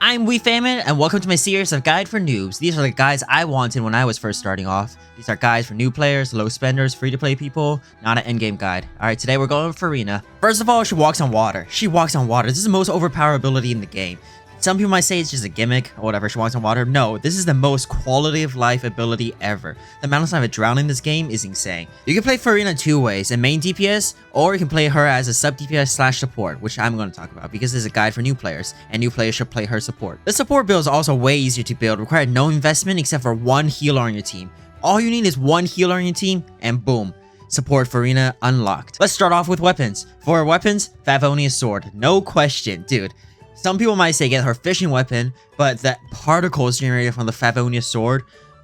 I'm WeFamous, and welcome to my series of Guide for Noobs. These are the guides I wanted when I was first starting off. These are guides for new players, low spenders, free-to-play people, not an endgame guide. Alright, today we're going with Furina. First of all, she walks on water. She walks on water. This is the most overpowered ability in the game. Some people might say it's just a gimmick or whatever, she walks on water. No, this is the most quality of life ability ever. The amount of time of drowning in this game is insane. You can play Furina two ways, a main DPS, or you can play her as a sub DPS / support, which I'm going to talk about because this is a guide for new players, and new players should play her support. The support build is also way easier to build, require no investment except for one healer on your team. All you need is one healer on your team, and boom. Support Furina unlocked. Let's start off with weapons. For weapons, Favonius sword. No question, dude. Some people might say get her fishing weapon, but the particles generated from the Favonius sword,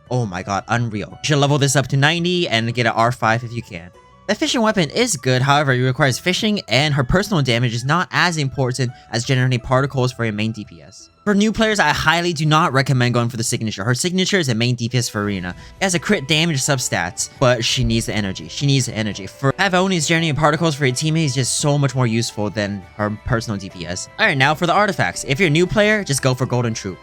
oh my god, unreal. You should level this up to 90 and get an R5 if you can. The fishing weapon is good, however, it requires fishing, and her personal damage is not as important as generating particles for your main DPS. For new players, I highly do not recommend going for the signature. Her signature is a main DPS Furina. It has a crit damage substats, but she needs the energy. For Favonius, generating particles for your teammates is just so much more useful than her personal DPS. Alright, now for the artifacts. If you're a new player, just go for Golden Troop.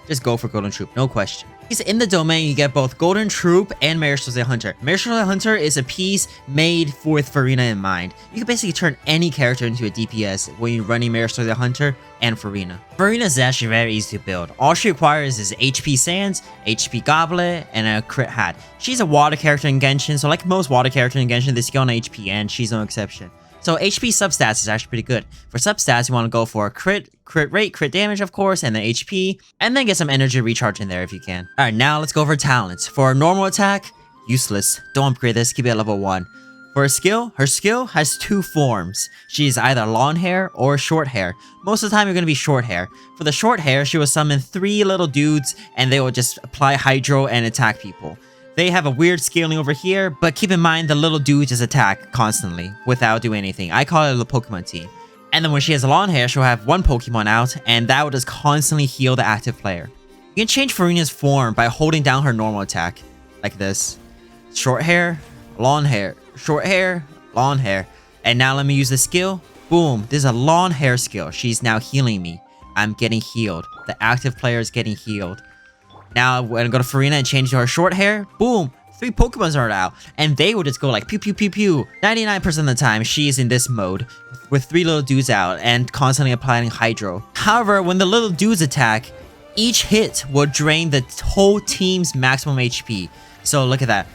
No question. In the domain, you get both Golden Troop and Marishal's the Hunter. Marishal's the Hunter is a piece made with Furina in mind. You can basically turn any character into a DPS when you're running Marishal's the Hunter and Furina. Furina is actually very easy to build. All she requires is HP Sands, HP Goblet, and a crit hat. She's a water character in Genshin, so like most water characters in Genshin, they scale on HP, and she's no exception. So HP substats is actually pretty good. For substats, you want to go for crit rate, crit damage, of course, and then HP, and then get some energy recharge in there if you can. Alright, now let's go for talents. For a normal attack, useless. Don't upgrade this, keep it at level 1. For her skill has two forms. She's either long hair or short hair. Most of the time, you're going to be short hair. For the short hair, she will summon 3 little dudes, and they will just apply Hydro and attack people. They have a weird scaling over here, but keep in mind the little dudes just attack constantly without doing anything. I call it the Pokemon team. And then when she has long hair, she'll have one Pokemon out, and that will just constantly heal the active player. You can change Furina's form by holding down her normal attack, like this. Short hair, long hair, short hair, long hair. And now let me use the skill. Boom, this is a long hair skill. She's now healing me. I'm getting healed. The active player is getting healed. Now, we're gonna go to Furina and change to her short hair. Boom! 3 Pokemons are out. And they will just go like pew pew pew pew. 99% of the time, she is in this mode with 3 little dudes out and constantly applying Hydro. However, when the little dudes attack, each hit will drain the whole team's maximum HP. So look at that.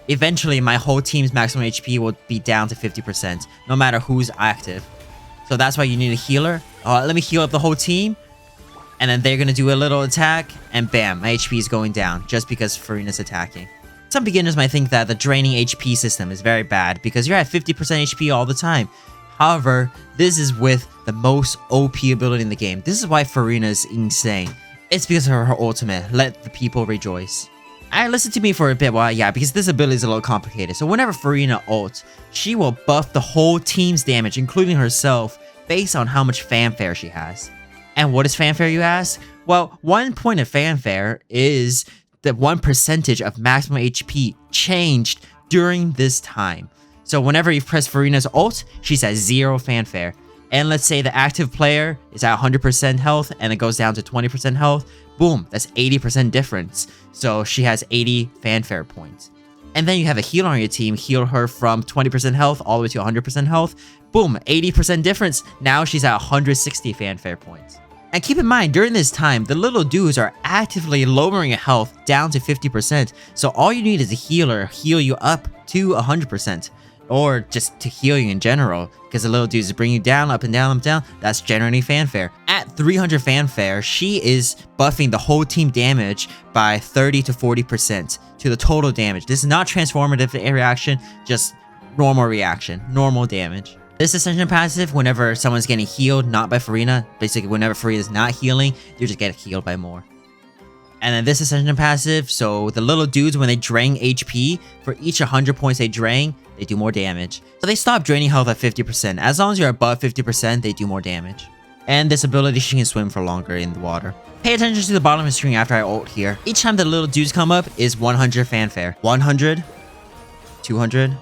Eventually, my whole team's maximum HP will be down to 50%, no matter who's active. So that's why you need a healer. Let me heal up the whole team. And then they're going to do a little attack, and bam, my HP is going down, just because Furina's attacking. Some beginners might think that the draining HP system is very bad, because you're at 50% HP all the time. However, this is with the most OP ability in the game. This is why Furina is insane. It's because of her ultimate, Let the People Rejoice. Alright, listen to me for a bit, because this ability is a little complicated. So whenever Furina ults, she will buff the whole team's damage, including herself, based on how much fanfare she has. And what is fanfare, you ask? Well, one point of fanfare is that 1% of maximum HP changed during this time. So whenever you press Furina's ult, she's at 0 fanfare. And let's say the active player is at 100% health and it goes down to 20% health. Boom, that's 80% difference. So she has 80 fanfare points. And then you have a healer on your team, heal her from 20% health all the way to 100% health. Boom, 80% difference. Now she's at 160 fanfare points. And keep in mind, during this time, the little dudes are actively lowering your health down to 50%. So all you need is a healer heal you up to 100%. Or just to heal you in general. Because the little dudes bring you down, up and down, up and down. That's generating fanfare. At 300 fanfare, she is buffing the whole team damage by 30 to 40% to the total damage. This is not transformative reaction, just normal reaction, normal damage. This Ascension passive, whenever someone's getting healed, not by Furina, basically whenever Furina is not healing, you just get healed by more. And then this Ascension passive, so the little dudes, when they drain HP, for each 100 points they drain, they do more damage. So they stop draining health at 50%. As long as you're above 50%, they do more damage. And this ability, she can swim for longer in the water. Pay attention to the bottom of the screen after I ult here. Each time the little dudes come up is 100 fanfare. 100, 200,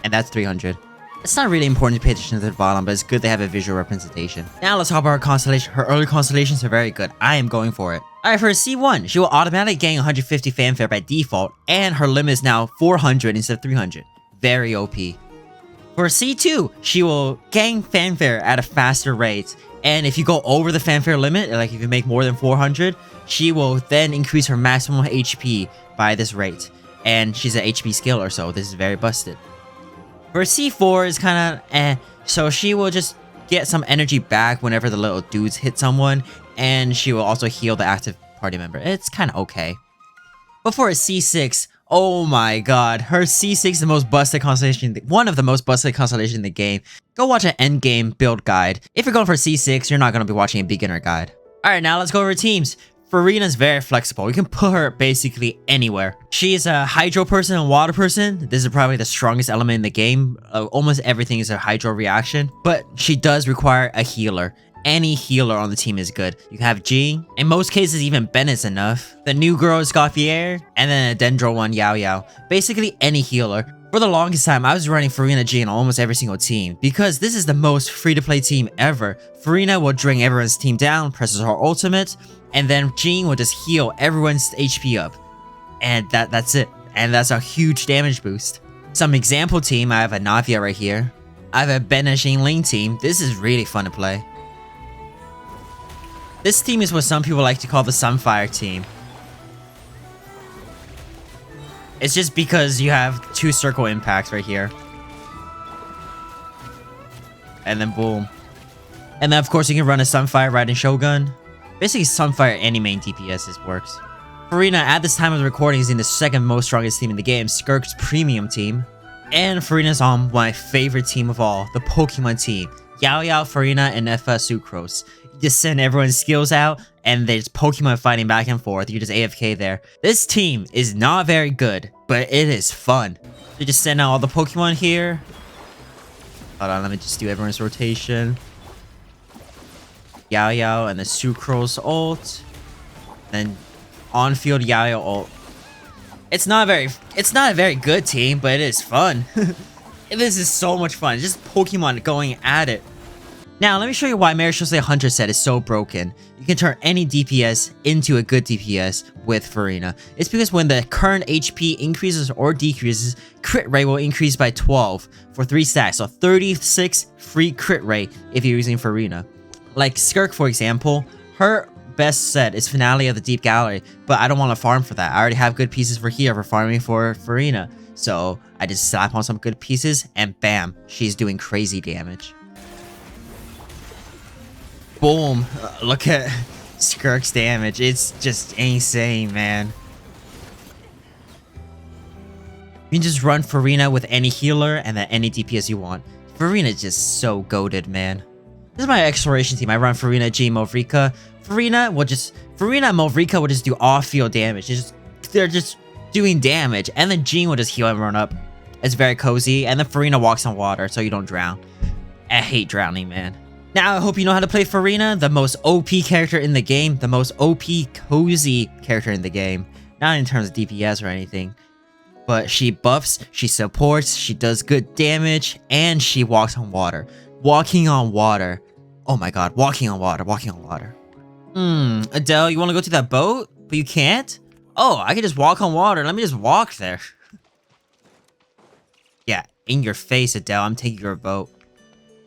and that's 300. It's not really important to pay attention to the bottom, but it's good they have a visual representation. Now let's talk about her constellation. Her early constellations are very good. I am going for it. Alright, for a C1, she will automatically gain 150 fanfare by default, and her limit is now 400 instead of 300. Very OP. For a C2, she will gain fanfare at a faster rate, and if you go over the fanfare limit, like if you make more than 400, she will then increase her maximum HP by this rate. And she's an HP skiller, so this is very busted. For C4 is kind of eh, so she will just get some energy back whenever the little dudes hit someone, and she will also heal the active party member. It's kind of okay. But for a C6, oh my god, her C6 is the most busted constellation, one of the most busted constellations in the game. Go watch an endgame build guide. If you're going for C6, you're not going to be watching a beginner guide. Alright, now let's go over teams. Furina's very flexible. You can put her basically anywhere. She is a hydro person and water person. This is probably the strongest element in the game. Almost everything is a hydro reaction, but she does require a healer. Any healer on the team is good. You can have Jean. In most cases, even Ben is enough. The new girl is Gauthier, and then a Dendro one, Yao Yao. Basically any healer. For the longest time, I was running Furina Jean on almost every single team, because this is the most free-to-play team ever. Furina will bring everyone's team down, presses her ultimate, and then Jean will just heal everyone's HP up. And that's it. And that's a huge damage boost. Some example team, I have a Navia right here. I have a Ben and Xingling team. This is really fun to play. This team is what some people like to call the Sunfire team. It's just because you have 2 circle impacts right here. And then boom. And then of course you can run a Sunfire riding Shogun. Basically Sunfire any main DPS works. Furina at this time of the recording is in the second most strongest team in the game, Skirk's premium team. And Furina's on my favorite team of all, the Pokemon team. Yao Yao, Furina, and Effa Sucrose. You just send everyone's skills out, and there's Pokemon fighting back and forth. You just AFK there. This team is not very good, but it is fun. You just send out all the Pokemon here. Hold on, let me just do everyone's rotation. Yao Yao and the Sucrose ult. Then on-field Yao Yao ult. It's not a very good team, but it is fun. This is so much fun. Just Pokemon going at it. Now, let me show you why Marishosei 100 set is so broken. You can turn any DPS into a good DPS with Furina. It's because when the current HP increases or decreases, crit rate will increase by 12 for 3 stacks. So 36 free crit rate if you're using Furina. Like Skirk, for example, her best set is Finale of the Deep Gallery, but I don't want to farm for that. I already have good pieces for here for farming for Furina. So I just slap on some good pieces and bam, she's doing crazy damage. Boom. Look at Skirk's damage. It's just insane, man. You can just run Furina with any healer and then any DPS you want. Furina is just so goated, man. This is my exploration team. I run Furina, G, Movrika. Furina and Movrika will just do off-field damage. They're just doing damage. And then Jean will just heal everyone up. It's very cozy. And then Furina walks on water so you don't drown. I hate drowning, man. Now, I hope you know how to play Furina, the most OP character in the game, the most OP cozy character in the game. Not in terms of DPS or anything, but she buffs, she supports, she does good damage, and she walks on water. Walking on water. Oh my god, walking on water, walking on water. Adele, you want to go to that boat? But you can't? Oh, I can just walk on water. Let me just walk there. Yeah, in your face, Adele, I'm taking your boat.